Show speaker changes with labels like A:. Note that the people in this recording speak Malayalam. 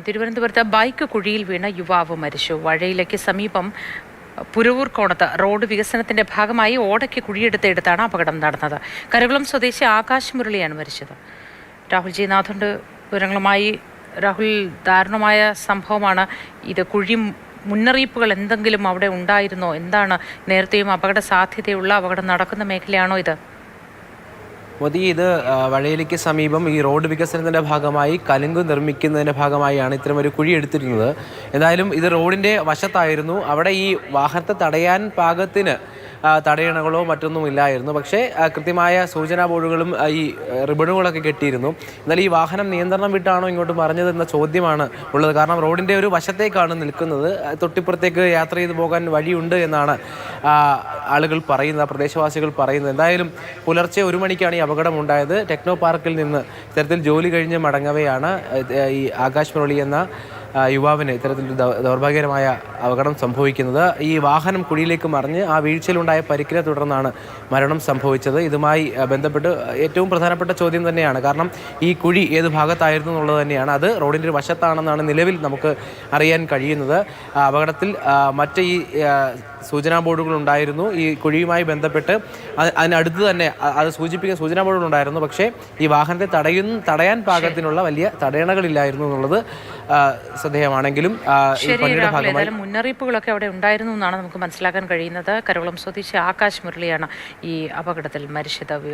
A: തിരുവനന്തപുരത്ത് ബൈക്ക് കുഴിയിൽ വീണ യുവാവ് മരിച്ചു. വഴയിലേക്ക് സമീപം പുരവൂർ കോണത്ത് റോഡ് വികസനത്തിന്റെ ഭാഗമായി ഓടയ്ക്ക് കുഴിയെടുത്തെടുത്താണ് അപകടം നടന്നത്. കരകുളം സ്വദേശി ആകാശ് മുരളിയാണ് മരിച്ചത്. രാഹുൽ ജി നാഥുണ്ട് വിവരങ്ങളുമായി. രാഹുൽ, ദാരുണമായ സംഭവമാണ് ഇത്. മുന്നറിയിപ്പുകൾ എന്തെങ്കിലും അവിടെ ഉണ്ടായിരുന്നോ? എന്താണ് നേരത്തെയും അപകട സാധ്യതയുള്ള അപകടം നടക്കുന്ന മേഖലയാണോ ഇത്?
B: മോദി, ഇത് വഴയിലേക്ക് സമീപം ഈ റോഡ് വികസനത്തിൻ്റെ ഭാഗമായി കലുങ്ക് നിർമ്മിക്കുന്നതിൻ്റെ ഭാഗമായാണ് ഇത്തരമൊരു കുഴി എടുത്തിരുന്നത്. എന്തായാലും ഇത് റോഡിൻ്റെ വശത്തായിരുന്നു. അവിടെ ഈ വാഹനത്തെ തടയാൻ പാകത്തിന് തടയണകളോ മറ്റൊന്നും ഇല്ലായിരുന്നു. പക്ഷേ കൃത്യമായ സൂചനാ ബോർഡുകളും ഈ റിബണുകളൊക്കെ കെട്ടിയിരുന്നു. എന്നാൽ ഈ വാഹനം നിയന്ത്രണം വിട്ടാണോ ഇങ്ങോട്ട് മറിഞ്ഞതെന്ന ചോദ്യമാണ് ഉള്ളത്. കാരണം റോഡിൻ്റെ ഒരു വശത്തേക്കാണ് നിൽക്കുന്നത്. തൊട്ടിപ്പുറത്തേക്ക് യാത്ര ചെയ്ത് പോകാൻ വഴിയുണ്ട് എന്നാണ് ആളുകൾ പറയുന്നത്, പ്രദേശവാസികൾ പറയുന്നത്. എന്തായാലും പുലർച്ചെ 1 മണിക്കാണ് ഈ അപകടം ഉണ്ടായത്. ടെക്നോ പാർക്കിൽ നിന്ന് ഇത്തരത്തിൽ ജോലി കഴിഞ്ഞ് മടങ്ങവെയാണ് ഈ ആകാശ് മുരളി എന്ന യുവാവിന് ഇത്തരത്തിലൊരു ദൗർഭാഗ്യകരമായ അപകടം സംഭവിക്കുന്നത്. ഈ വാഹനം കുഴിയിലേക്ക് മറിഞ്ഞ് ആ വീഴ്ചയിലുണ്ടായ പരിക്കിനെ തുടർന്നാണ് മരണം സംഭവിച്ചത്. ഇതുമായി ബന്ധപ്പെട്ട് ഏറ്റവും പ്രധാനപ്പെട്ട ചോദ്യം തന്നെയാണ്. കാരണം ഈ കുഴി ഏത് ഭാഗത്തായിരുന്നു എന്നുള്ളത് തന്നെയാണ്. അത് റോഡിൻ്റെ ഒരു വശത്താണെന്നാണ് നിലവിൽ നമുക്ക് അറിയാൻ കഴിയുന്നത്. അപകടത്തിൽ മറ്റ് ഈ സൂചനാ ബോർഡുകൾ ഉണ്ടായിരുന്നു. ഈ കുഴിയുമായി ബന്ധപ്പെട്ട് അതിനടുത്ത് തന്നെ അത് സൂചിപ്പിക്കുന്ന സൂചനാ ബോർഡുകൾ ഉണ്ടായിരുന്നു. പക്ഷേ ഈ വാഹനത്തെ തടയാൻ പാകത്തിനുള്ള വലിയ തടയണകളില്ലായിരുന്നു എന്നുള്ളത് ശ്രദ്ധേയമാണെങ്കിലും
A: മുന്നറിയിപ്പുകളൊക്കെ അവിടെ ഉണ്ടായിരുന്നു എന്നാണ് നമുക്ക് മനസ്സിലാക്കാൻ കഴിയുന്നത്. കരകുളം സ്വദേശി ആകാശ് മുരളിയാണ് ഈ അപകടത്തിൽ മരിച്ചത്.